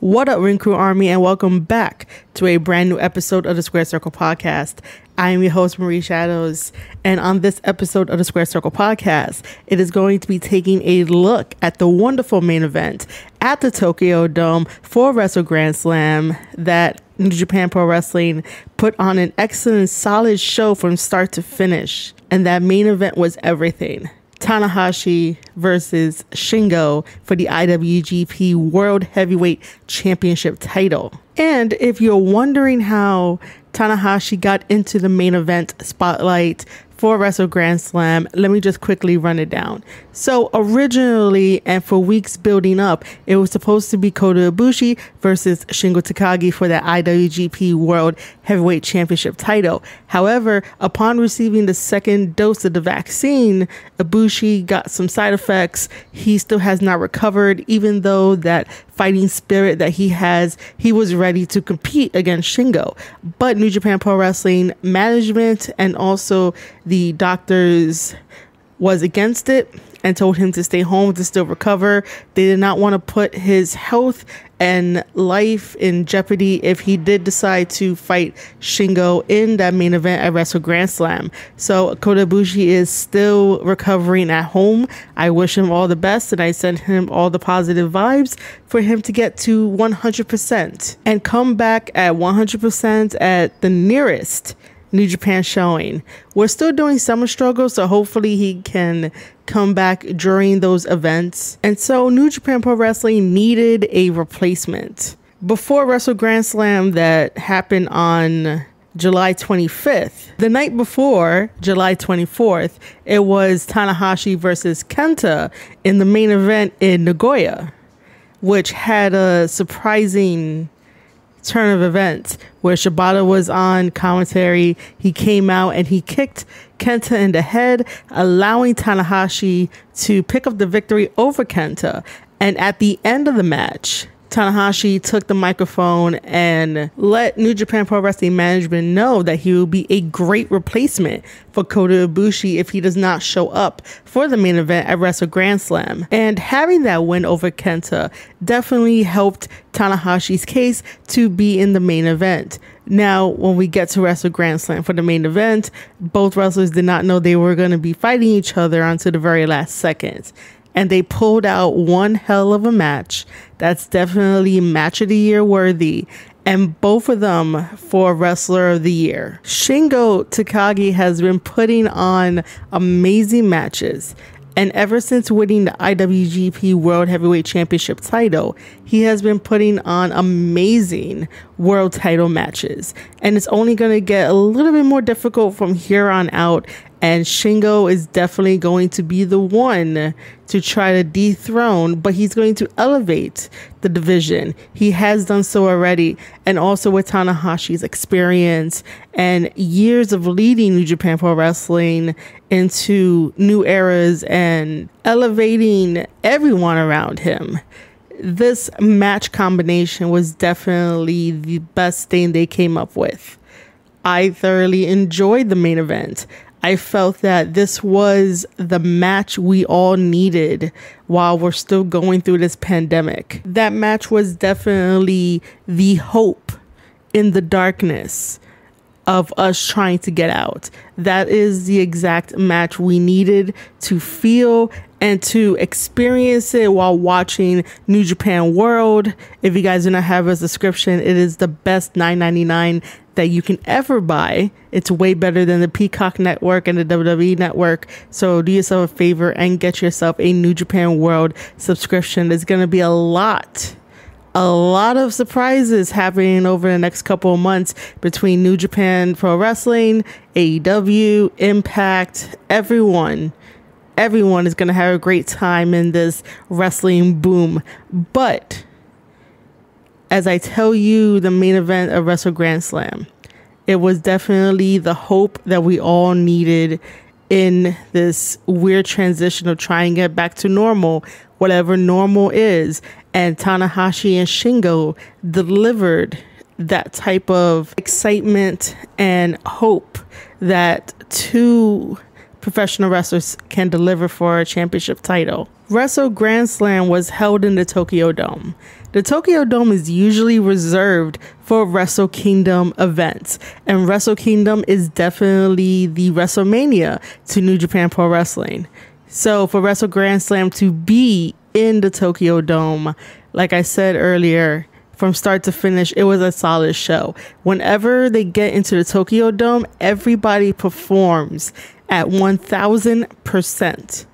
What up, Ring Crew Army, and welcome back to a brand new episode of the Square Circle Podcast. I am your host, Marie Shadows, and on this episode of the Square Circle Podcast, it is going to be taking a look at the wonderful main event at the Tokyo Dome for Wrestle Grand Slam that New Japan Pro Wrestling put on an excellent, solid show from start to finish, and that main event was everything. Tanahashi versus Shingo for the IWGP World Heavyweight Championship title. And if you're wondering how Tanahashi got into the main event spotlight for Wrestle Grand Slam, let me just quickly run it down. So originally, and for weeks building up, it was supposed to be Kota Ibushi versus Shingo Takagi for the IWGP World Heavyweight Championship title. However, upon receiving the second dose of the vaccine, Ibushi got some side effects. He still has not recovered, even though that fighting spirit that he has, he was ready to compete against Shingo. But New Japan Pro Wrestling management and also the doctors was against it and told him to stay home to still recover. They did not want to put his health and life in jeopardy if he did decide to fight Shingo in that main event at Wrestle Grand Slam. So Kota Ibushi is still recovering at home. I wish him all the best, and I send him all the positive vibes for him to get to 100% and come back at 100% at the nearest New Japan showing. We're still doing Summer Struggle, so hopefully he can come back during those events. And so New Japan Pro Wrestling needed a replacement. Before Wrestle Grand Slam that happened on July 25th, the night before, July 24th, it was Tanahashi versus Kenta in the main event in Nagoya, which had a surprising turn of events where Shibata was on commentary. He came out and he kicked Kenta in the head, allowing Tanahashi to pick up the victory over Kenta. And at the end of the match, Tanahashi took the microphone and let New Japan Pro Wrestling management know that he will be a great replacement for Kota Ibushi if he does not show up for the main event at Wrestle Grand Slam. And having that win over Kenta definitely helped Tanahashi's case to be in the main event. Now, when we get to Wrestle Grand Slam for the main event, both wrestlers did not know they were going to be fighting each other until the very last second. And they pulled out one hell of a match that's definitely match of the year worthy, and both of them for Wrestler of the Year. Shingo Takagi has been putting on amazing matches, and ever since winning the IWGP World Heavyweight Championship title, he has been putting on amazing world title matches. And it's only going to get a little bit more difficult from here on out. And Shingo is definitely going to be the one to try to dethrone, but he's going to elevate the division. He has done so already. And also with Tanahashi's experience and years of leading New Japan Pro Wrestling into new eras and elevating everyone around him, this match combination was definitely the best thing they came up with. I thoroughly enjoyed the main event. I felt that this was the match we all needed while we're still going through this pandemic. That match was definitely the hope in the darkness of us trying to get out. That is the exact match we needed to feel and to experience it while watching New Japan World. If you guys do not have a subscription, it is the best $9.99 that you can ever buy. It's way better than the Peacock Network and the WWE Network. So do yourself a favor and get yourself a New Japan World subscription. There's going to be a lot of surprises happening over the next couple of months between New Japan Pro Wrestling, AEW, Impact. Everyone is going to have a great time in this wrestling boom. But as I tell you, the main event of Wrestle Grand Slam, it was definitely the hope that we all needed in this weird transition of trying to get back to normal, whatever normal is. And Tanahashi and Shingo delivered that type of excitement and hope that two professional wrestlers can deliver for a championship title. Wrestle Grand Slam was held in the Tokyo Dome. The Tokyo Dome is usually reserved for Wrestle Kingdom events, and Wrestle Kingdom is definitely the WrestleMania to New Japan Pro Wrestling. So for Wrestle Grand Slam to be in the Tokyo Dome, like I said earlier, from start to finish, it was a solid show. Whenever they get into the Tokyo Dome, everybody performs at 1000%.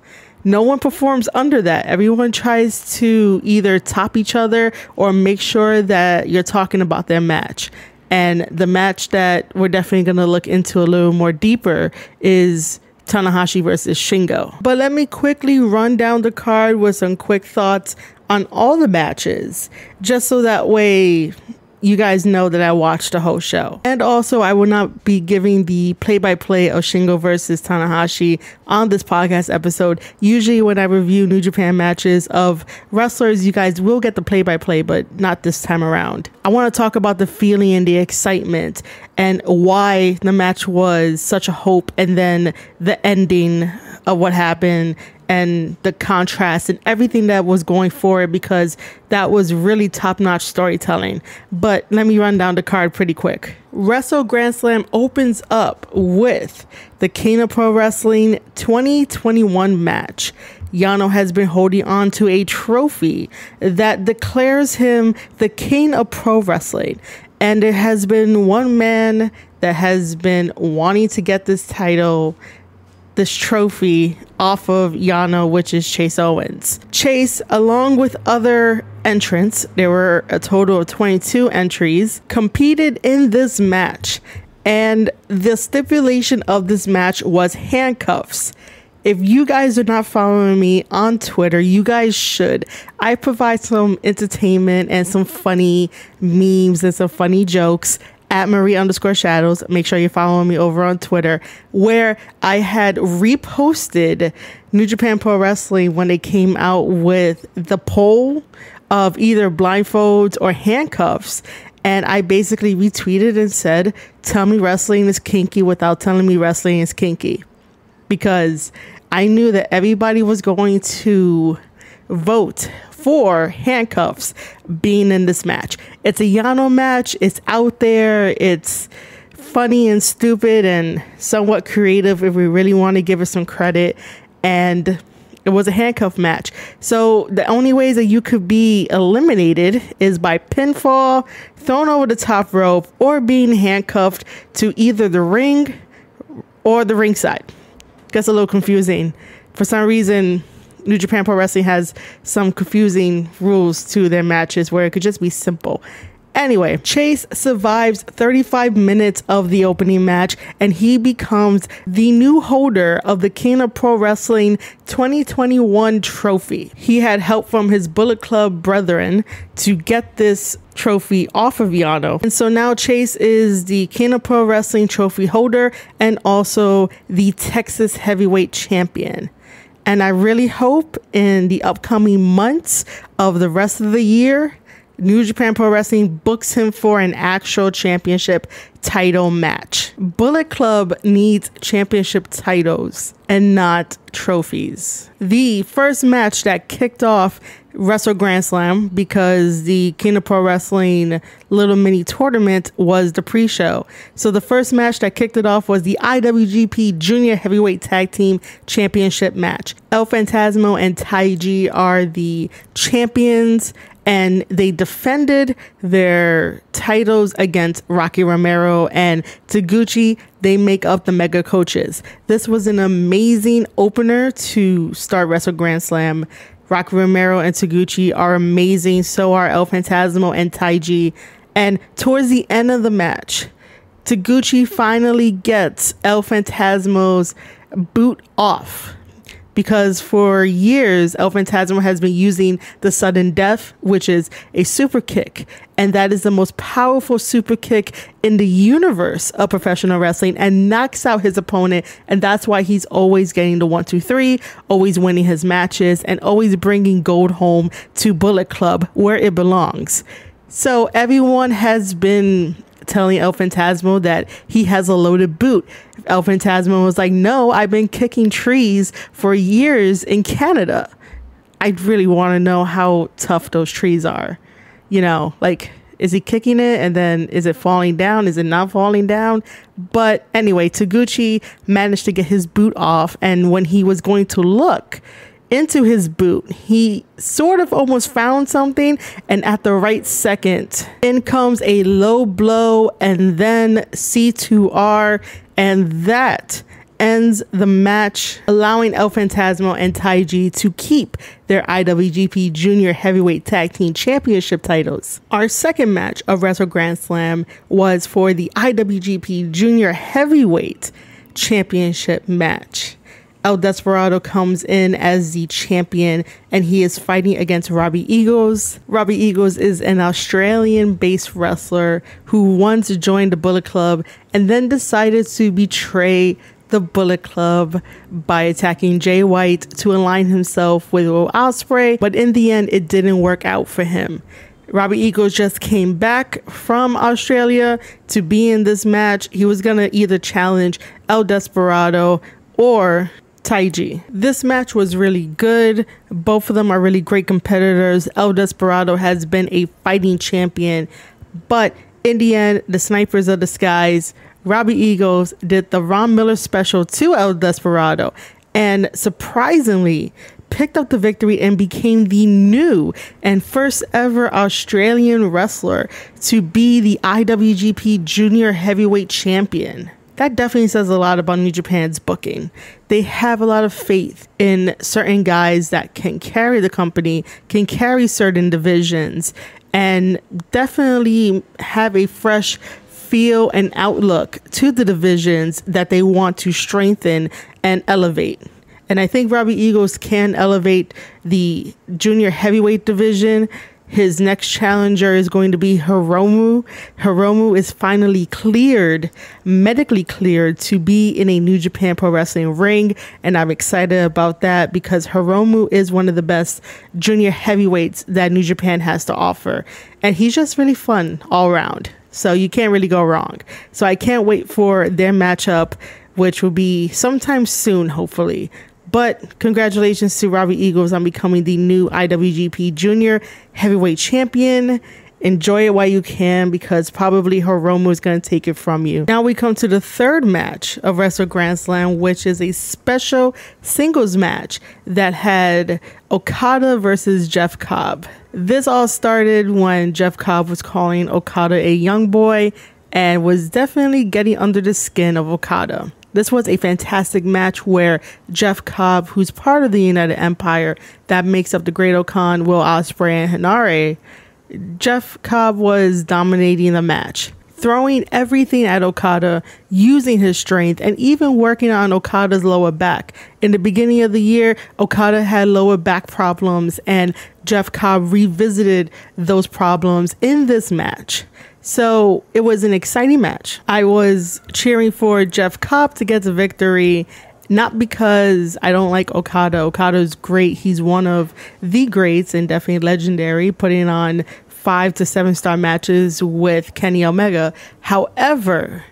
No one performs under that. Everyone tries to either top each other or make sure that you're talking about their match. And the match that we're definitely going to look into a little more deeper is Tanahashi versus Shingo. But let me quickly run down the card with some quick thoughts on all the matches, just so that way you guys know that I watched the whole show. And also, I will not be giving the play-by-play of Shingo versus Tanahashi on this podcast episode. Usually when I review New Japan matches of wrestlers, you guys will get the play-by-play, but not this time around. I want to talk about the feeling and the excitement and why the match was such a hope, and then the ending of what happened and the contrast and everything that was going for it, because that was really top-notch storytelling. But let me run down the card pretty quick. Wrestle Grand Slam opens up with the King of Pro Wrestling 2021 match. Yano has been holding on to a trophy that declares him the King of Pro Wrestling. And there has been one man that has been wanting to get this title, this trophy, off of Yano, which is Chase Owens. Chase, along with other entrants, there were a total of 22 entries, competed in this match, and the stipulation of this match was handcuffs. If you guys are not following me on Twitter, you guys should. I provide some entertainment and some funny memes and some funny jokes at Marie_Shadows. Make sure you're following me over on Twitter, where I had reposted New Japan Pro Wrestling when they came out with the poll of either blindfolds or handcuffs. And I basically retweeted and said, tell me wrestling is kinky without telling me wrestling is kinky. Because I knew that everybody was going to vote for handcuffs being in this match. It's a Yano match. It's out there. It's funny and stupid and somewhat creative if we really want to give it some credit. And it was a handcuff match. So the only ways that you could be eliminated is by pinfall, thrown over the top rope, or being handcuffed to either the ring or the ringside. Gets a little confusing. For some reason, New Japan Pro Wrestling has some confusing rules to their matches where it could just be simple. Anyway, Chase survives 35 minutes of the opening match, and he becomes the new holder of the King of Pro Wrestling 2021 trophy. He had help from his Bullet Club brethren to get this trophy off of Yano. And so now Chase is the King of Pro Wrestling trophy holder and also the Texas Heavyweight Champion. And I really hope in the upcoming months of the rest of the year, New Japan Pro Wrestling books him for an actual championship title match. Bullet Club needs championship titles and not trophies. The first match that kicked off Wrestle Grand Slam, because the King of Pro Wrestling little mini tournament was the pre-show. So the first match that kicked it off was the IWGP Junior Heavyweight Tag Team Championship match. El Phantasmo and Taiji are the champions, and they defended their titles against Rocky Romero and Taguchi. They make up the Mega Coaches. This was an amazing opener to start Wrestle Grand Slam. Rocky Romero and Taguchi are amazing. So are El Phantasmo and Taiji. And towards the end of the match, Taguchi finally gets El Phantasmo's boot off. Because for years, El Phantasmo has been using the sudden death, which is a super kick. And that is the most powerful super kick in the universe of professional wrestling, and knocks out his opponent. And that's why he's always getting the 1, 2, 3, always winning his matches, and always bringing gold home to Bullet Club where it belongs. So everyone has been telling El Phantasmo that he has a loaded boot. El Phantasmo was like, no, I've been kicking trees for years in Canada. I really want to know how tough those trees are. You know, like, is he kicking it and then is it falling down? Is it not falling down? But anyway, Taguchi managed to get his boot off. And when he was going to look into his boot, he sort of almost found something. And at the right second, in comes a low blow and then C2R. And that ends the match, allowing El Phantasmo and Taiji to keep their IWGP Junior Heavyweight Tag Team Championship titles. Our second match of Wrestle Grand Slam was for the IWGP Junior Heavyweight Championship match. El Desperado comes in as the champion and he is fighting against Robbie Eagles. Robbie Eagles is an Australian-based wrestler who once joined the Bullet Club and then decided to betray the Bullet Club by attacking Jay White to align himself with Will Ospreay, but in the end it didn't work out for him. Robbie Eagles just came back from Australia to be in this match. He was gonna either challenge El Desperado or Taiji. This match was really good. Both of them are really great competitors. El Desperado has been a fighting champion, but in the end, the Snipers of the Skies, Robbie Eagles, did the Ron Miller special to El Desperado and surprisingly picked up the victory and became the new and first ever Australian wrestler to be the IWGP Junior Heavyweight Champion. That definitely says a lot about New Japan's booking. They have a lot of faith in certain guys that can carry the company, can carry certain divisions, and definitely have a fresh feel and outlook to the divisions that they want to strengthen and elevate. And I think Robbie Eagles can elevate the junior heavyweight division. His next challenger is going to be Hiromu. Hiromu is finally cleared, medically cleared, to be in a New Japan Pro Wrestling ring. And I'm excited about that because Hiromu is one of the best junior heavyweights that New Japan has to offer. And he's just really fun all around. So you can't really go wrong. So I can't wait for their matchup, which will be sometime soon, hopefully. But congratulations to Robbie Eagles on becoming the new IWGP Junior Heavyweight Champion. Enjoy it while you can because probably Hiromu is going to take it from you. Now we come to the third match of Wrestle Grand Slam, which is a special singles match that had Okada versus Jeff Cobb. This all started when Jeff Cobb was calling Okada a young boy and was definitely getting under the skin of Okada. This was a fantastic match where Jeff Cobb, who's part of the United Empire that makes up the Great Okan, Will Ospreay, and Hanare, Jeff Cobb was dominating the match, throwing everything at Okada, using his strength, and even working on Okada's lower back. In the beginning of the year, Okada had lower back problems, and Jeff Cobb revisited those problems in this match. So it was an exciting match. I was cheering for Jeff Cobb to get the victory, not because I don't like Okada. Okada's great. He's one of the greats and definitely legendary, putting on 5 to 7 star matches with Kenny Omega. However,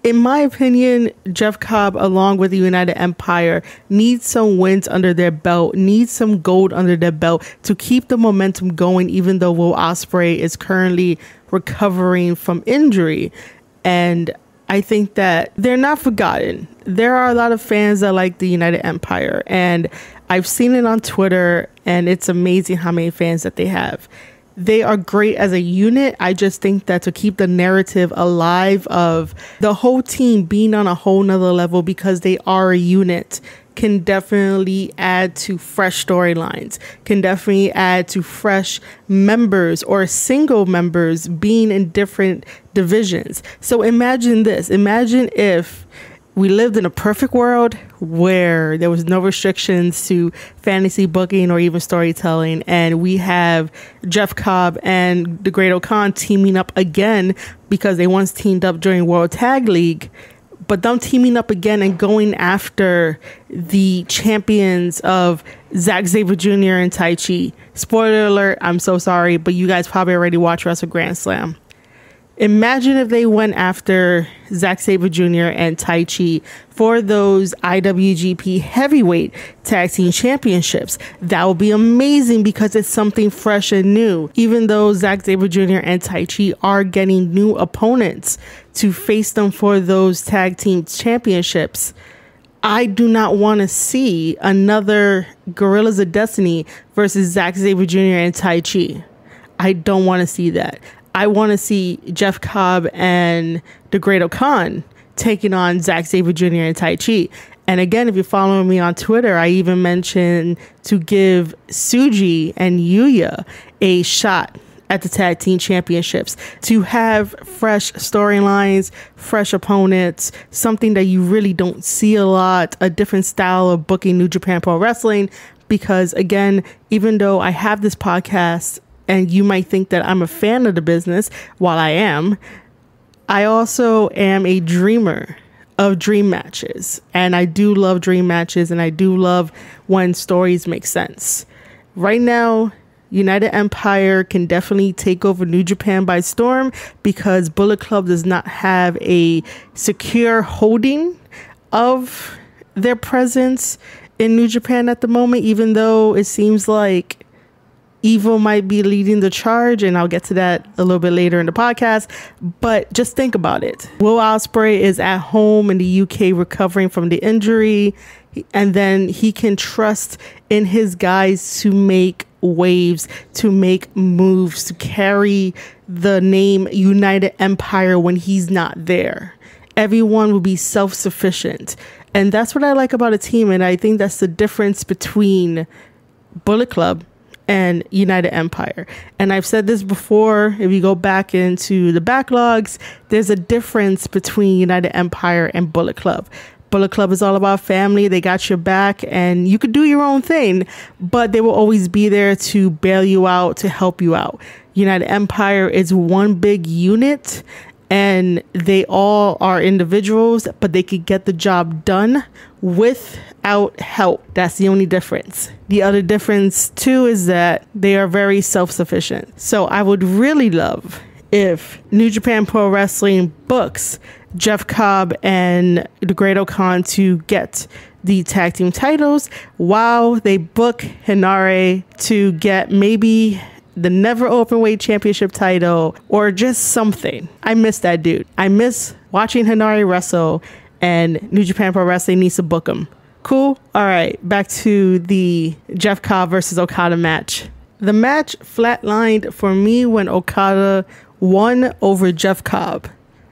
in my opinion, Jeff Cobb, along with the United Empire, needs some wins under their belt, needs some gold under their belt to keep the momentum going, even though Will Ospreay is currently recovering from injury. And I think that they're not forgotten. There are a lot of fans that like the United Empire, and I've seen it on Twitter, and it's amazing how many fans that they have. They are great as a unit. I just think that to keep the narrative alive of the whole team being on a whole nother level because they are a unit can definitely add to fresh storylines, can definitely add to fresh members or single members being in different divisions. So imagine this. Imagine if we lived in a perfect world where there was no restrictions to fantasy booking or even storytelling, and we have Jeff Cobb and the Great Okan teaming up again because they once teamed up during World Tag League, but them teaming up again and going after the champions of Zack Sabre Jr. and Tai Chi. Spoiler alert, I'm so sorry, but you guys probably already watched Wrestle Grand Slam. Imagine if they went after Zack Sabre Jr. and Tai Chi for those IWGP Heavyweight Tag Team Championships. That would be amazing because it's something fresh and new. Even though Zack Sabre Jr. and Tai Chi are getting new opponents to face them for those tag team championships, I do not want to see another Gorillas of Destiny versus Zack Sabre Jr. and Tai Chi. I don't want to see that. I want to see Jeff Cobb and the Great Khan taking on Zack Sabre Jr. and Tai Chi. And again, if you're following me on Twitter, I even mentioned to give Tsuji and Yuya a shot at the tag team championships, to have fresh storylines, fresh opponents, something that you really don't see a lot, a different style of booking New Japan Pro Wrestling. Because again, even though I have this podcast and you might think that I'm a fan of the business, while I am, I also am a dreamer of dream matches. And I do love dream matches, and I do love when stories make sense. Right now, United Empire can definitely take over New Japan by storm because Bullet Club does not have a secure holding of their presence in New Japan at the moment, even though it seems like Evil might be leading the charge, and I'll get to that a little bit later in the podcast. But just think about it. Will Ospreay is at home in the UK recovering from the injury, and then he can trust in his guys to make waves, to make moves, to carry the name United Empire when he's not there. Everyone will be self-sufficient. And that's what I like about a team, and I think that's the difference between Bullet Club and United Empire. And I've said this before, if you go back into the backlogs, there's a difference between United Empire and Bullet Club. Bullet Club is all about family. They got your back and you could do your own thing, but they will always be there to bail you out, to help you out. United Empire is one big unit, and they all are individuals, but they could get the job done without help. That's the only difference. The other difference too is that they are very self-sufficient. So I would really love if New Japan Pro Wrestling books Jeff Cobb and the Great Khan to get the tag team titles, while they book Hinare to get maybe the Never Openweight Championship title or just something. I miss that dude. I miss watching Hinare wrestle, and New Japan Pro Wrestling needs to book him. Cool. All right, back to the Jeff Cobb versus Okada match. The match flatlined for me when Okada won over Jeff Cobb.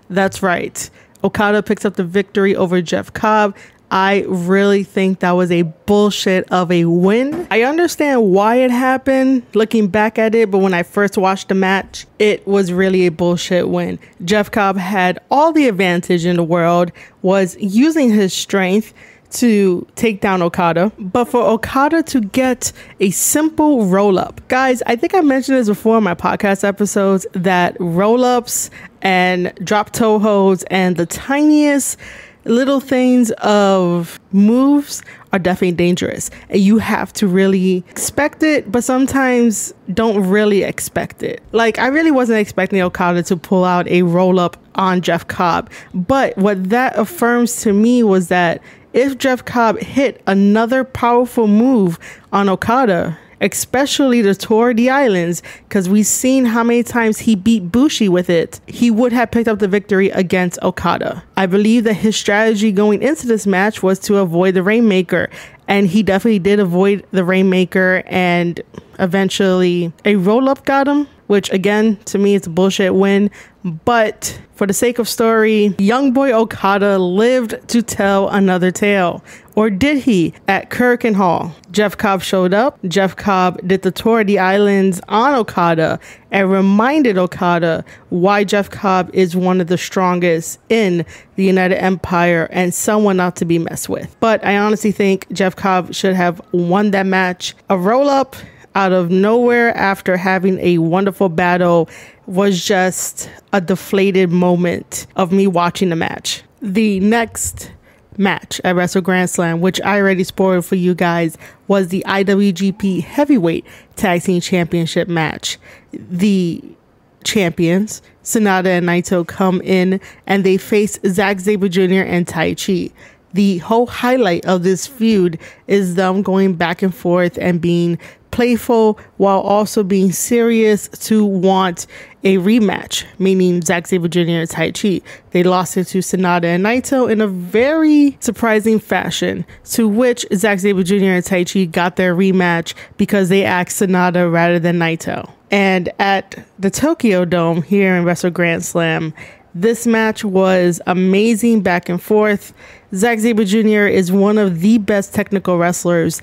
That's right. Okada picks up the victory over Jeff Cobb. I really think that was a bullshit of a win. I understand why it happened looking back at it, but when I first watched the match, it was really a bullshit win. Jeff Cobb had all the advantage in the world, was using his strength to take down Okada, but for Okada to get a simple roll-up. Guys, I think I mentioned this before in my podcast episodes, that roll-ups and drop toe holds and the tiniest little things of moves are definitely dangerous, and you have to really expect it, but sometimes don't really expect it. Like, I really wasn't expecting Okada to pull out a roll-up on Jeff Cobb, but what that affirms to me was that if Jeff Cobb hit another powerful move on Okada, especially the Tour of the Islands, because we've seen how many times he beat Bushi with it, he would have picked up the victory against Okada. I believe that his strategy going into this match was to avoid the Rainmaker, and he definitely did avoid the Rainmaker, and eventually a roll-up got him, which again, to me, it's a bullshit win. But for the sake of story, young boy Okada lived to tell another tale. Or did he? At Kirken Hall, Jeff Cobb showed up. Jeff Cobb did the Tour of the Islands on Okada and reminded Okada why Jeff Cobb is one of the strongest in the United Empire and someone not to be messed with. But I honestly think Jeff Cobb should have won that match. A roll-up out of nowhere after having a wonderful battle was just a deflated moment of me watching the match. The next match at Wrestle Grand Slam, which I already spoiled for you guys, was the IWGP Heavyweight Tag Team Championship match. The champions, Sanada and Naito, come in and they face Zack Sabre Jr. and Taichi. The whole highlight of this feud is them going back and forth and being playful while also being serious to want a rematch, meaning Zack Sabre Jr. and Taichi. They lost it to Sanada and Naito in a very surprising fashion, to which Zack Sabre Jr. and Taichi got their rematch because they asked Sanada rather than Naito. And at the Tokyo Dome here in Wrestle Grand Slam, this match was amazing back and forth. Zack Sabre Jr. is one of the best technical wrestlers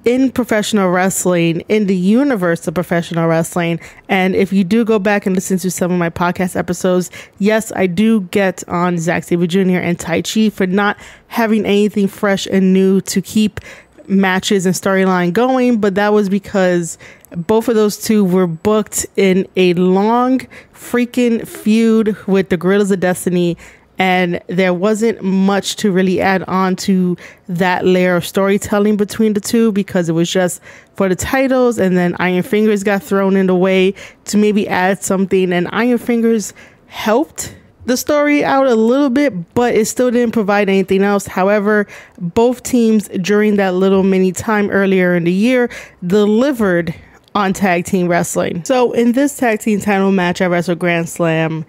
in professional wrestling, in the universe of professional wrestling. And if you do go back and listen to some of my podcast episodes, yes, I do get on Zack Sabre Jr. and Taichi for not having anything fresh and new to keep matches and storyline going, but that was because both of those two were booked in a long freaking feud with the Guerrillas of Destiny, and there wasn't much to really add on to that layer of storytelling between the two because it was just for the titles, and then Iron Fingers got thrown in the way to maybe add something, and Iron Fingers helped the story out a little bit, but it still didn't provide anything else. However, both teams during that little mini time earlier in the year delivered on tag team wrestling. So in this tag team title match at Wrestle Grand Slam,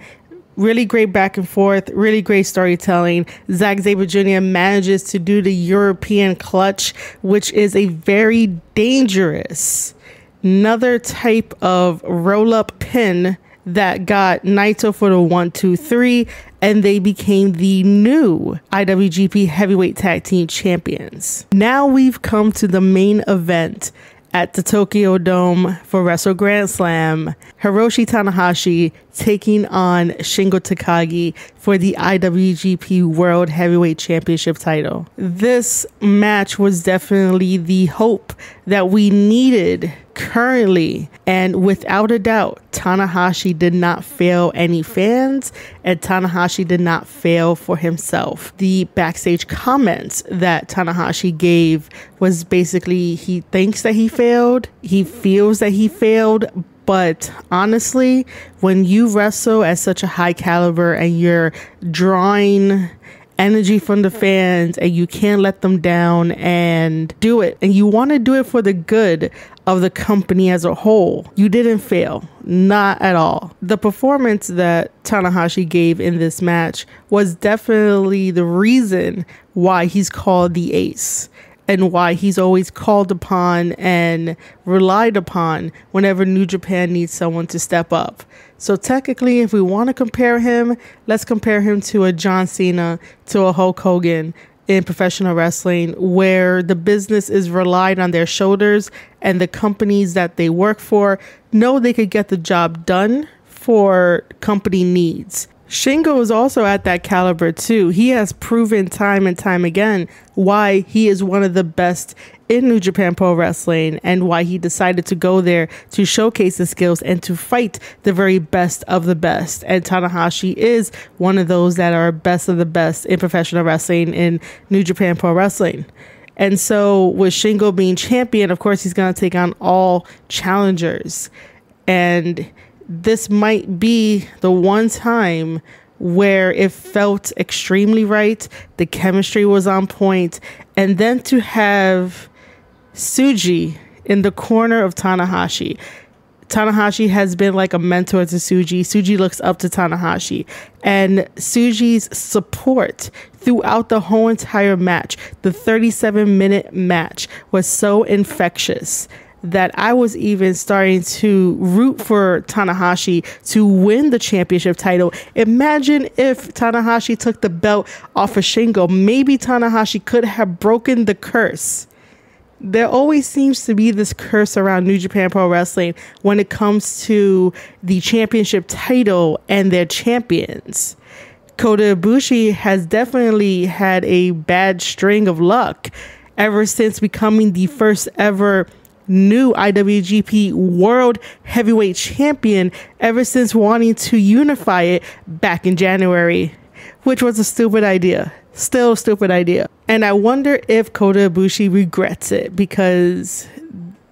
really great back and forth, really great storytelling. Zack Sabre Jr. manages to do the European clutch, which is a very dangerous, another type of roll-up pin that got Naito for the 1-2-3, and they became the new IWGP Heavyweight Tag Team Champions. Now we've come to the main event at the Tokyo Dome for Wrestle Grand Slam. Hiroshi Tanahashi taking on Shingo Takagi for the IWGP World Heavyweight Championship title. This match was definitely the hope that we needed currently, and without a doubt, Tanahashi did not fail any fans, and Tanahashi did not fail for himself. The backstage comments that Tanahashi gave was basically he thinks that he failed, he feels that he failed, but honestly, when you wrestle at such a high caliber and you're drawing energy from the fans and you can't let them down and do it, and you want to do it for the good of the company as a whole, you didn't fail. Not at all. The performance that Tanahashi gave in this match was definitely the reason why he's called the ace, and why he's always called upon and relied upon whenever New Japan needs someone to step up. So technically, if we want to compare him, let's compare him to a John Cena, to a Hulk Hogan in professional wrestling, where the business is relied on their shoulders and the companies that they work for know they could get the job done for company needs. Shingo is also at that caliber too. He has proven time and time again why he is one of the best in New Japan Pro Wrestling, and why he decided to go there to showcase his skills and to fight the very best of the best. And Tanahashi is one of those that are best of the best in professional wrestling in New Japan Pro Wrestling. And so with Shingo being champion, of course, he's going to take on all challengers. And this might be the one time where it felt extremely right. The chemistry was on point. And then to have Tsuji in the corner of Tanahashi. Tanahashi has been like a mentor to Tsuji. Tsuji looks up to Tanahashi. And Tsuji's support throughout the whole entire match, the 37-minute match, was so infectious that I was even starting to root for Tanahashi to win the championship title. Imagine if Tanahashi took the belt off of Shingo. Maybe Tanahashi could have broken the curse. There always seems to be this curse around New Japan Pro Wrestling when it comes to the championship title and their champions. Kota Ibushi has definitely had a bad string of luck ever since becoming the first ever new IWGP World Heavyweight Champion, ever since wanting to unify it back in January, which was a stupid idea. Still a stupid idea. And I wonder if Kota Ibushi regrets it, because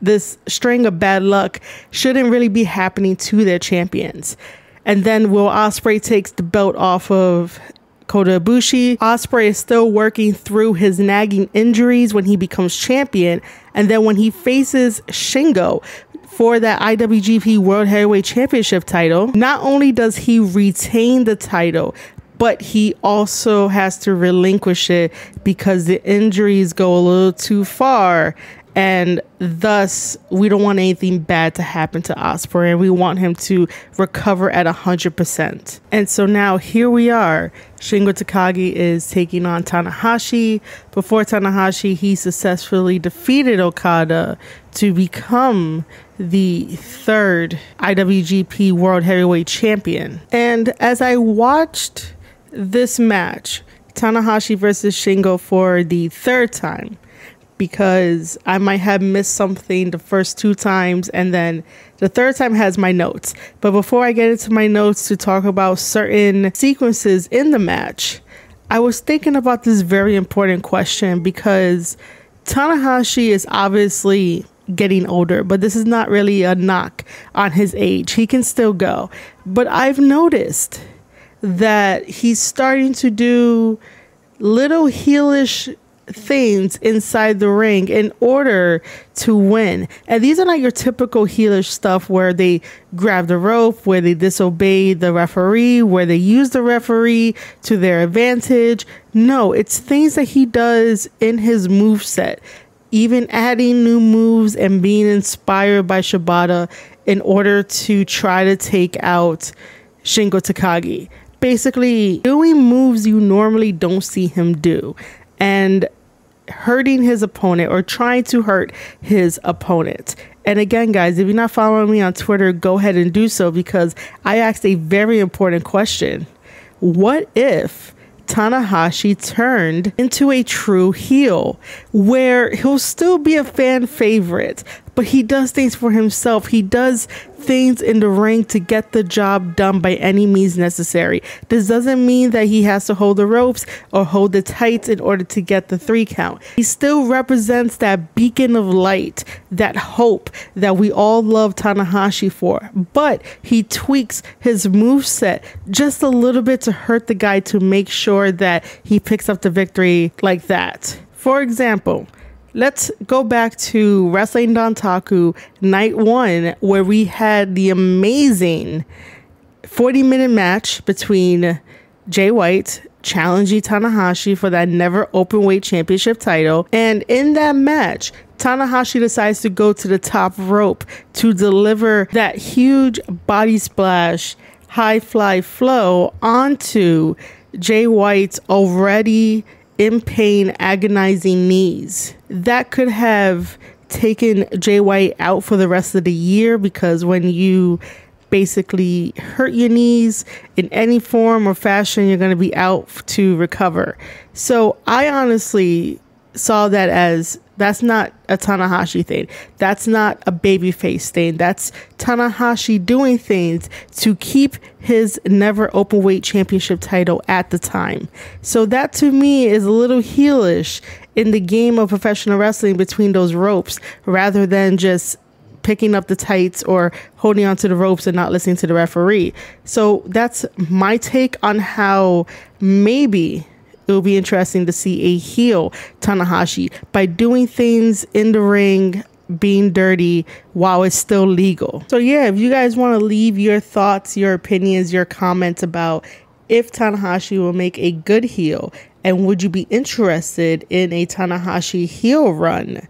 this string of bad luck shouldn't really be happening to their champions. And then Will Ospreay takes the belt off of Kota Ibushi. Ospreay is still working through his nagging injuries when he becomes champion. And then when he faces Shingo for that IWGP World Heavyweight Championship title, not only does he retain the title, but he also has to relinquish it because the injuries go a little too far. And thus, we don't want anything bad to happen to Ospreay, and we want him to recover at 100%. And so now here we are. Shingo Takagi is taking on Tanahashi. Before Tanahashi, he successfully defeated Okada to become the third IWGP World Heavyweight Champion. And as I watched this match, Tanahashi versus Shingo for the third time, because I might have missed something the first two times, and then the third time has my notes. But before I get into my notes to talk about certain sequences in the match, I was thinking about this very important question, because Tanahashi is obviously getting older, but this is not really a knock on his age. He can still go. But I've noticed that he's starting to do little heelish things inside the ring in order to win. And these are not your typical heelish stuff where they grab the rope, where they disobey the referee, where they use the referee to their advantage. No, it's things that he does in his moveset, even adding new moves and being inspired by Shibata in order to try to take out Shingo Takagi. Basically, doing moves you normally don't see him do, and hurting his opponent or trying to hurt his opponent. And again, guys, if you're not following me on Twitter, go ahead and do so, because I asked a very important question. What if Tanahashi turned into a true heel, where he'll still be a fan favorite, but he does things for himself? He does things in the ring to get the job done by any means necessary. This doesn't mean that he has to hold the ropes or hold the tights in order to get the 3 count. He still represents that beacon of light, that hope that we all love Tanahashi for. But he tweaks his moveset just a little bit to hurt the guy, to make sure that he picks up the victory like that. For example, let's go back to Wrestling Dontaku Night 1, where we had the amazing 40-minute match between Jay White challenging Tanahashi for that never openweight championship title. And in that match, Tanahashi decides to go to the top rope to deliver that huge body splash, high fly flow onto Jay White's already in pain, agonizing knees. That could have taken Jay White out for the rest of the year, because when you basically hurt your knees in any form or fashion, you're going to be out to recover. So I honestly saw that as, that's not a Tanahashi thing. That's not a babyface thing. That's Tanahashi doing things to keep his never openweight championship title at the time. So that to me is a little heelish in the game of professional wrestling, between those ropes, rather than just picking up the tights or holding onto the ropes and not listening to the referee. So that's my take on how maybe it will be interesting to see a heel Tanahashi by doing things in the ring, being dirty while it's still legal. So yeah, if you guys want to leave your thoughts, your opinions, your comments about if Tanahashi will make a good heel, and would you be interested in a Tanahashi heel run,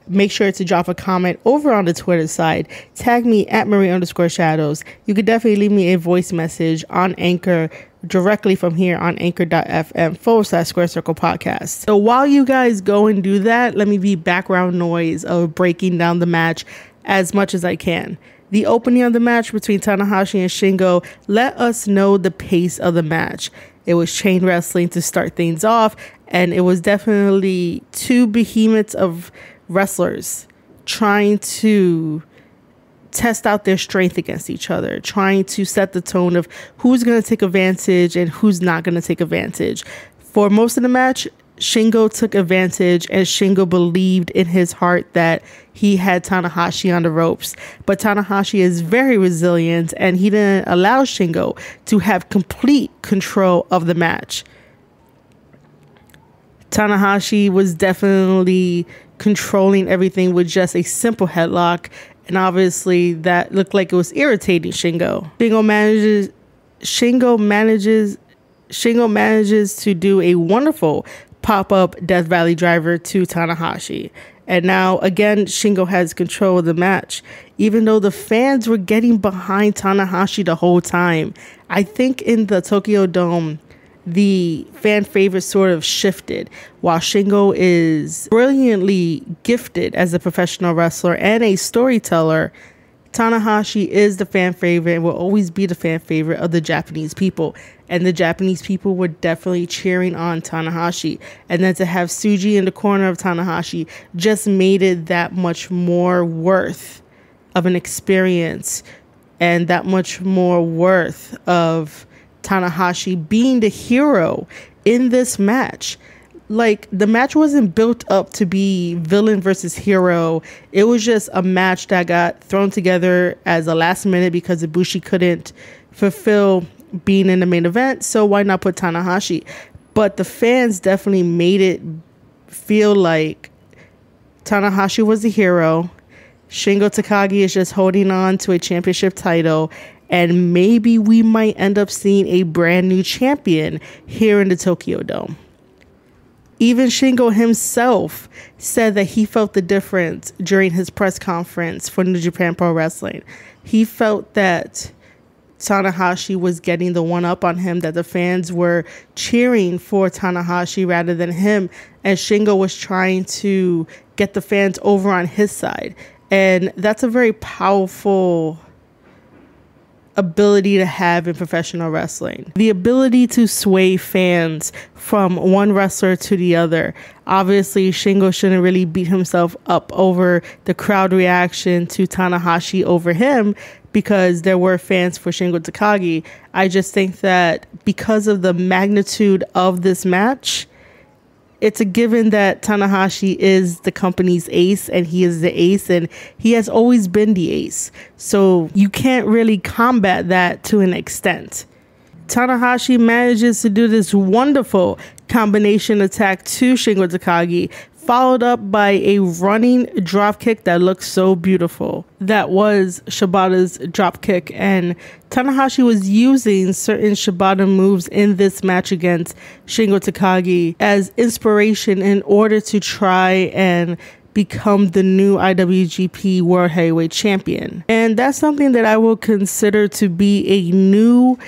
make sure to drop a comment over on the Twitter side. Tag me at Marie_Shadows. You could definitely leave me a voice message on Anchor directly from here on anchor.fm/Square Circle Podcast. So while you guys go and do that, let me be background noise of breaking down the match as much as I can. The opening of the match between Tanahashi and Shingo let us know the pace of the match. It was chain wrestling to start things off, and it was definitely two behemoths of wrestlers trying to test out their strength against each other, trying to set the tone of who's going to take advantage and who's not going to take advantage. For most of the match, Shingo took advantage, and Shingo believed in his heart that he had Tanahashi on the ropes. But Tanahashi is very resilient, and he didn't allow Shingo to have complete control of the match. Tanahashi was definitely controlling everything with just a simple headlock, and obviously that looked like it was irritating Shingo. Shingo manages to do a wonderful pop-up Death Valley driver to Tanahashi. And now, again, Shingo has control of the match. Even though the fans were getting behind Tanahashi the whole time, I think in the Tokyo Dome, the fan favorite sort of shifted. While Shingo is brilliantly gifted as a professional wrestler and a storyteller, Tanahashi is the fan favorite and will always be the fan favorite of the Japanese people. And the Japanese people were definitely cheering on Tanahashi. And then to have Tsuji in the corner of Tanahashi just made it that much more worth of an experience, and that much more worth of Tanahashi being the hero in this match. Like, the match wasn't built up to be villain versus hero. It was just a match that got thrown together as a last minute because Ibushi couldn't fulfill being in the main event. So why not put Tanahashi? But the fans definitely made it feel like Tanahashi was the hero. Shingo Takagi is just holding on to a championship title. And maybe we might end up seeing a brand new champion here in the Tokyo Dome. Even Shingo himself said that he felt the difference during his press conference for New Japan Pro Wrestling. He felt that Tanahashi was getting the one up on him, that the fans were cheering for Tanahashi rather than him, and Shingo was trying to get the fans over on his side. And that's a very powerful ability to have in professional wrestling. The ability to sway fans from one wrestler to the other. Obviously, Shingo shouldn't really beat himself up over the crowd reaction to Tanahashi over him, because there were fans for Shingo Takagi. I just think that because of the magnitude of this match, it's a given that Tanahashi is the company's ace, and he is the ace, and he has always been the ace. So you can't really combat that to an extent. Tanahashi manages to do this wonderful combination attack to Shingo Takagi, followed up by a running drop kick that looks so beautiful. That was Shibata's drop kick, and Tanahashi was using certain Shibata moves in this match against Shingo Takagi as inspiration in order to try and become the new IWGP World Heavyweight Champion. And that's something that I will consider to be a new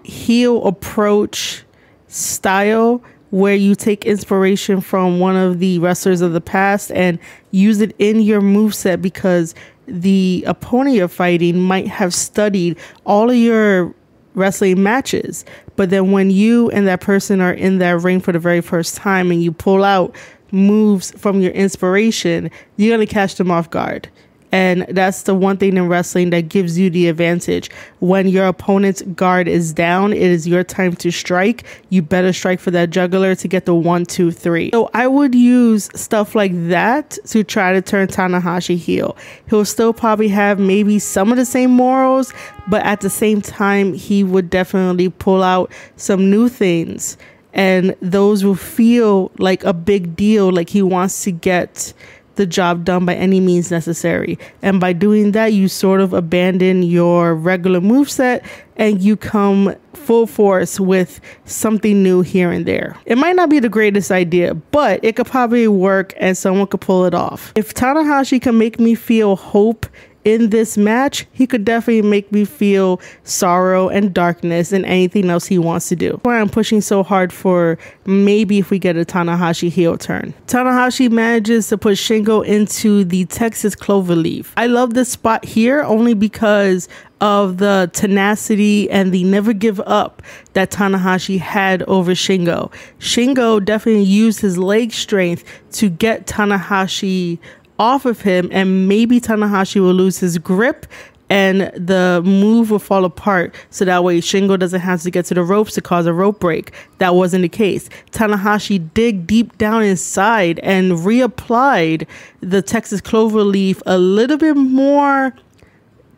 heel approach style, where you take inspiration from one of the wrestlers of the past and use it in your moveset, because the opponent you're fighting might have studied all of your wrestling matches. But then when you and that person are in that ring for the very first time and you pull out moves from your inspiration, you're going to catch them off guard. And that's the one thing in wrestling that gives you the advantage. When your opponent's guard is down, it is your time to strike. You better strike for that jugular to get the 1, 2, 3. So I would use stuff like that to try to turn Tanahashi heel. He'll still probably have maybe some of the same morals, but at the same time, he would definitely pull out some new things. And those will feel like a big deal, like he wants to get the job done by any means necessary. And by doing that, you sort of abandon your regular moveset and you come full force with something new here and there. It might not be the greatest idea, but it could probably work and someone could pull it off. If Tanahashi can make me feel hope in this match, he could definitely make me feel sorrow and darkness and anything else he wants to do. That's why I'm pushing so hard for maybe if we get a Tanahashi heel turn. Tanahashi manages to put Shingo into the Texas Cloverleaf. I love this spot here only because of the tenacity and the never give up that Tanahashi had over Shingo. Shingo definitely used his leg strength to get Tanahashi off of him, and maybe Tanahashi will lose his grip and the move will fall apart, so that way Shingo doesn't have to get to the ropes to cause a rope break. That wasn't the case. Tanahashi dig deep down inside and reapplied the Texas Cloverleaf a little bit more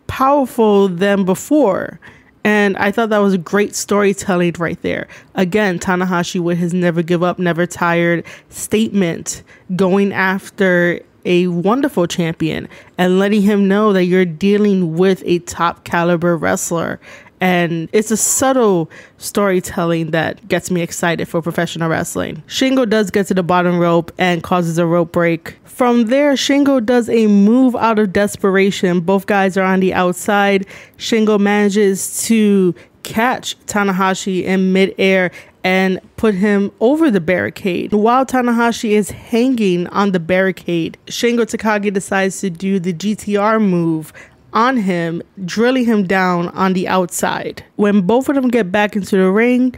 powerful than before. And I thought that was great storytelling right there. Again, Tanahashi with his never give up, never tired statement, going after a wonderful champion and letting him know that you're dealing with a top caliber wrestler. And it's a subtle storytelling that gets me excited for professional wrestling. Shingo does get to the bottom rope and causes a rope break. From there, Shingo does a move out of desperation. Both guys are on the outside. Shingo manages to catch Tanahashi in midair and put him over the barricade. While Tanahashi is hanging on the barricade, Shingo Takagi decides to do the GTR move on him, drilling him down on the outside. When both of them get back into the ring,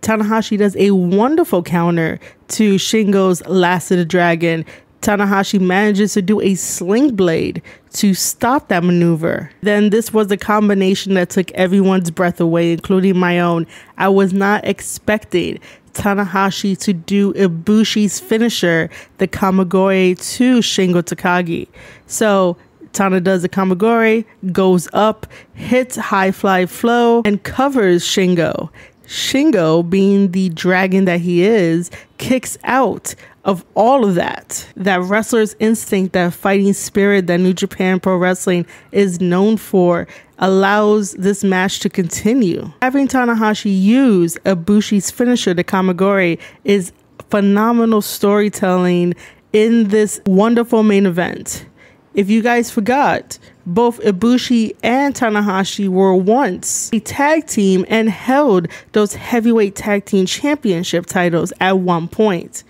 Tanahashi does a wonderful counter to Shingo's Last of the Dragon. Tanahashi manages to do a sling blade to stop that maneuver. Then this was the combination that took everyone's breath away, including my own. I was not expecting Tanahashi to do Ibushi's finisher, the Kamagori, to Shingo Takagi. So Tana does the Kamagori, goes up, hits high fly flow, and covers Shingo. Shingo, being the dragon that he is, kicks out of all of that. That wrestler's instinct, that fighting spirit that New Japan Pro Wrestling is known for, allows this match to continue. Having Tanahashi use Ibushi's finisher, the Kamagori, is phenomenal storytelling in this wonderful main event. If you guys forgot, both Ibushi and Tanahashi were once a tag team and held those heavyweight tag team championship titles at one point.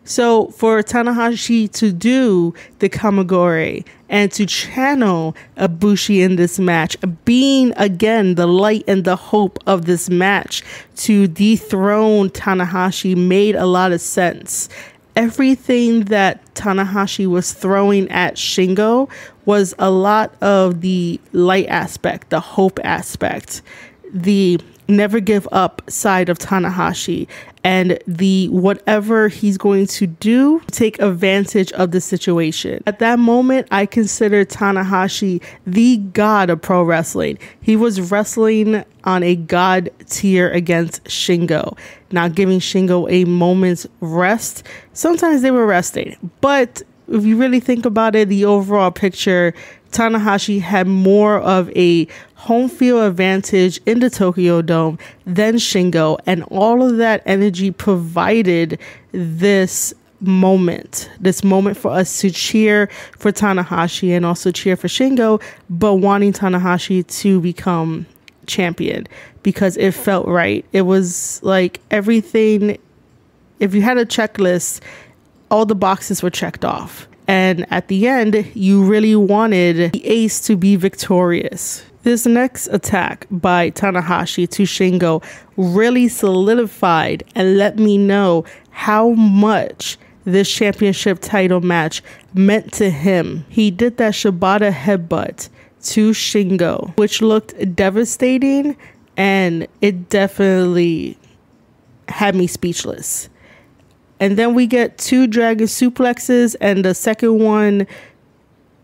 So for Tanahashi to do the Kamagori and to channel Ibushi in this match, being again the light and the hope of this match to dethrone Tanahashi, made a lot of sense. Everything that Tanahashi was throwing at Shingo was a lot of the light aspect, the hope aspect, the never give up side of Tanahashi, and the whatever he's going to do, take advantage of the situation. At that moment, I consider Tanahashi the god of pro wrestling. He was wrestling on a god tier against Shingo, not giving Shingo a moment's rest. Sometimes they were resting, but if you really think about it, the overall picture, Tanahashi had more of a home field advantage in the Tokyo Dome than Shingo, and all of that energy provided this moment for us to cheer for Tanahashi and also cheer for Shingo, but wanting Tanahashi to become champion because it felt right. It was like everything, if you had a checklist, all the boxes were checked off. And at the end, you really wanted the ace to be victorious. This next attack by Tanahashi to Shingo really solidified and let me know how much this championship title match meant to him. He did that Shibata headbutt to Shingo, which looked devastating, and it definitely had me speechless. And then we get two dragon suplexes, and the second one,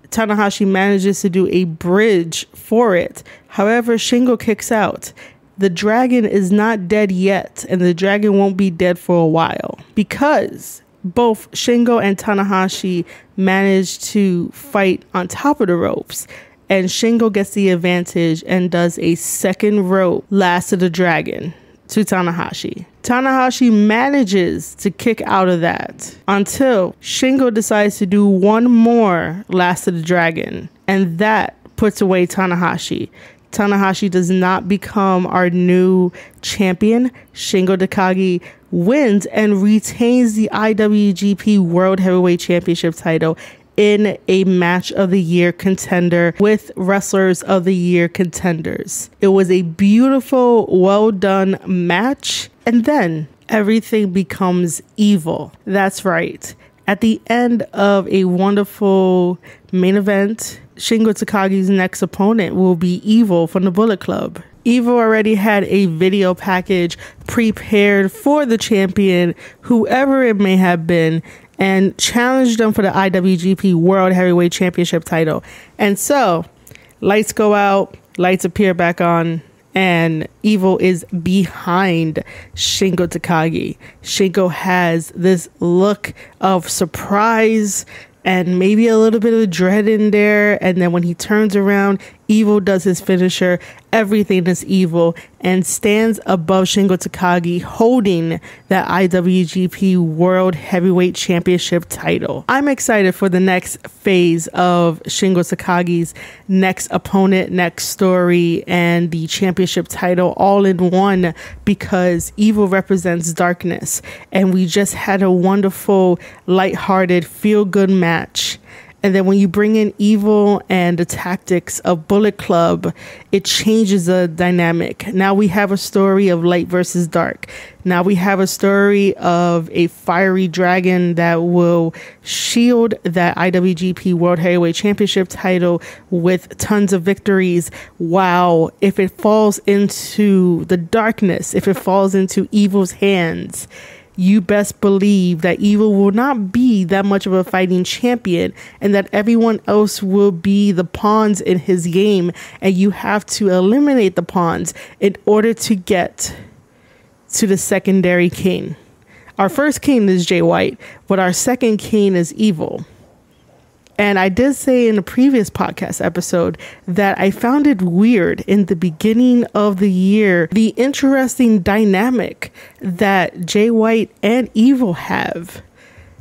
Tanahashi manages to do a bridge for it. However, Shingo kicks out. The dragon is not dead yet, and the dragon won't be dead for a while, because both Shingo and Tanahashi managed to fight on top of the ropes, and Shingo gets the advantage and does a second rope Last of the Dragon to Tanahashi. Tanahashi manages to kick out of that until Shingo decides to do one more Last of the Dragon, and that puts away Tanahashi. Tanahashi does not become our new champion. Shingo Takagi wins and retains the IWGP World Heavyweight Championship title in a match of the year contender with wrestlers of the year contenders. It was a beautiful, well done match. And then everything becomes evil. That's right. At the end of a wonderful main event, Shingo Takagi's next opponent will be Evil from the Bullet Club. Evil already had a video package prepared for the champion, whoever it may have been, and challenged them for the IWGP World Heavyweight Championship title. And so, lights go out, lights appear back on, and Evil is behind Shingo Takagi. Shingo has this look of surprise and maybe a little bit of dread in there. And then when he turns around, Evil does his finisher. Everything is Evil and stands above Shingo Takagi, holding that IWGP World Heavyweight Championship title. I'm excited for the next phase of Shingo Takagi's next opponent, next story, and the championship title all in one, because Evil represents darkness. And we just had a wonderful, lighthearted, feel-good match. And then when you bring in Evil and the tactics of Bullet Club, it changes the dynamic. Now we have a story of light versus dark. Now we have a story of a fiery dragon that will shield that IWGP World Heavyweight Championship title with tons of victories. Wow, if it falls into the darkness, if it falls into Evil's hands, you best believe that Evil will not be that much of a fighting champion, and that everyone else will be the pawns in his game, and you have to eliminate the pawns in order to get to the secondary king. Our first king is Jay White, but our second king is Evil. And I did say in a previous podcast episode that I found it weird in the beginning of the year, the interesting dynamic that Jay White and Evil have.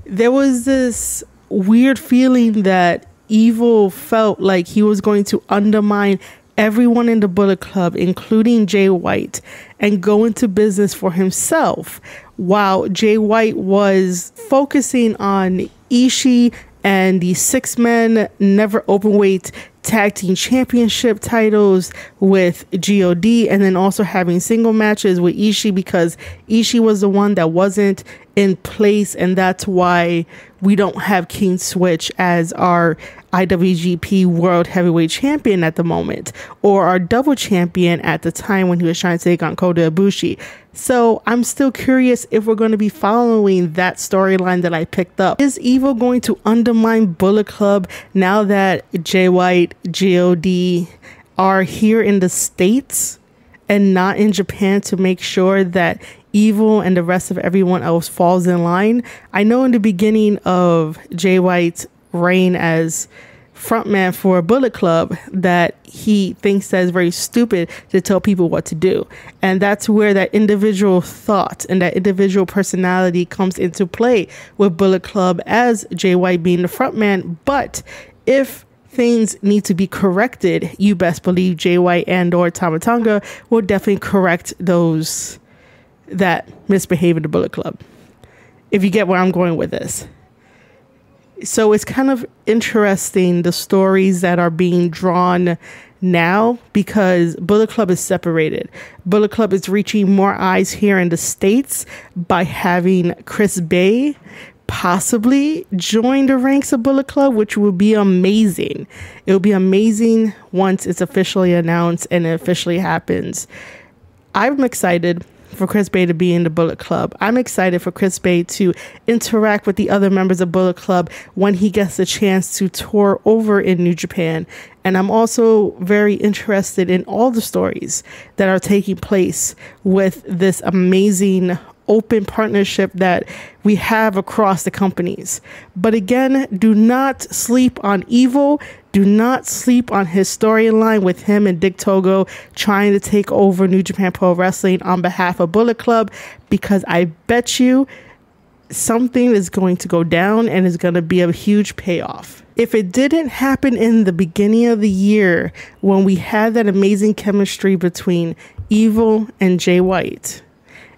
There was this weird feeling that Evil felt like he was going to undermine everyone in the Bullet Club, including Jay White, and go into business for himself, while Jay White was focusing on Ishii and the 6-man never openweight tag team championship titles with God, and then also having single matches with Ishii, because Ishii was the one that wasn't in place, and that's why we don't have King Switch as our IWGP World Heavyweight Champion at the moment, or our double champion at the time when he was trying to take on Kota Ibushi. So I'm still curious if we're going to be following that storyline that I picked up. Is Evil going to undermine Bullet Club now that Jay White, God are here in the States and not in Japan, to make sure that Evil and the rest of everyone else falls in line? I know in the beginning of Jay White's reign as frontman for Bullet Club that he thinks that it's very stupid to tell people what to do, and that's where that individual thought and that individual personality comes into play with Bullet Club, as Jay White being the frontman. But if things need to be corrected, you best believe Jay White and or Tama Tonga will definitely correct those that misbehave in the Bullet Club, if you get where I'm going with this. So it's kind of interesting, the stories that are being drawn now, because Bullet Club is separated. Bullet Club is reaching more eyes here in the States by having Chris Bay possibly join the ranks of Bullet Club, which would be amazing. It will be amazing once it's officially announced and it officially happens. I'm excited for Chris Bay to be in the Bullet Club. I'm excited for Chris Bay to interact with the other members of Bullet Club when he gets a chance to tour over in New Japan. And I'm also very interested in all the stories that are taking place with this amazing open partnership that we have across the companies. But again, do not sleep on Evil. Do not sleep on his storyline with him and Dick Togo trying to take over New Japan Pro Wrestling on behalf of Bullet Club, because I bet you something is going to go down and is going to be a huge payoff. If it didn't happen in the beginning of the year when we had that amazing chemistry between Evil and Jay White,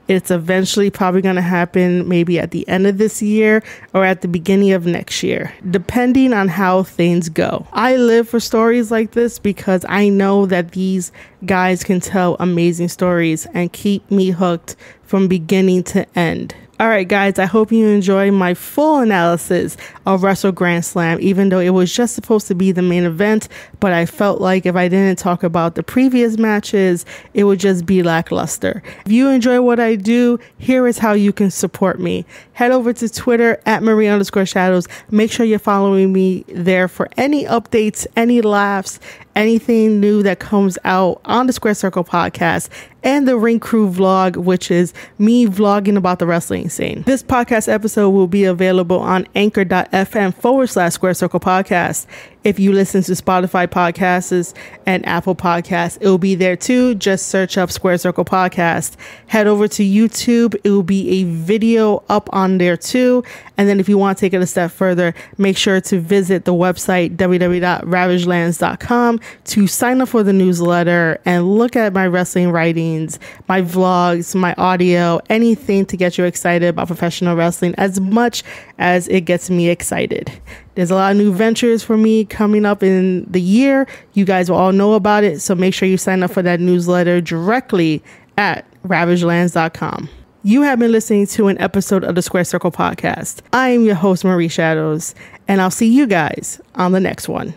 it's eventually probably going to happen maybe at the end of this year or at the beginning of next year, depending on how things go. I live for stories like this because I know that these guys can tell amazing stories and keep me hooked from beginning to end. All right, guys, I hope you enjoy my full analysis of Wrestle Grand Slam, even though it was just supposed to be the main event. But I felt like if I didn't talk about the previous matches, it would just be lackluster. If you enjoy what I do, here is how you can support me. Head over to Twitter at Marie_Shadows. Make sure you're following me there for any updates, any laughs, anything new that comes out on the Square Circle podcast and the Ring Crew vlog, which is me vlogging about the wrestling scene. This podcast episode will be available on anchor.fm/Square Circle podcast. If you listen to Spotify podcasts and Apple podcasts, it will be there too. Just search up Square Circle podcast. Head over to YouTube. It will be a video up on there too. And then if you want to take it a step further, make sure to visit the website www.ravagelands.com to sign up for the newsletter and look at my wrestling writings, my vlogs, my audio, anything to get you excited about professional wrestling as much as it gets me excited. There's a lot of new ventures for me coming up in the year. You guys will all know about it. So make sure you sign up for that newsletter directly at ravagelands.com. You have been listening to an episode of the Square Circle podcast. I am your host, Marie Shadows, and I'll see you guys on the next one.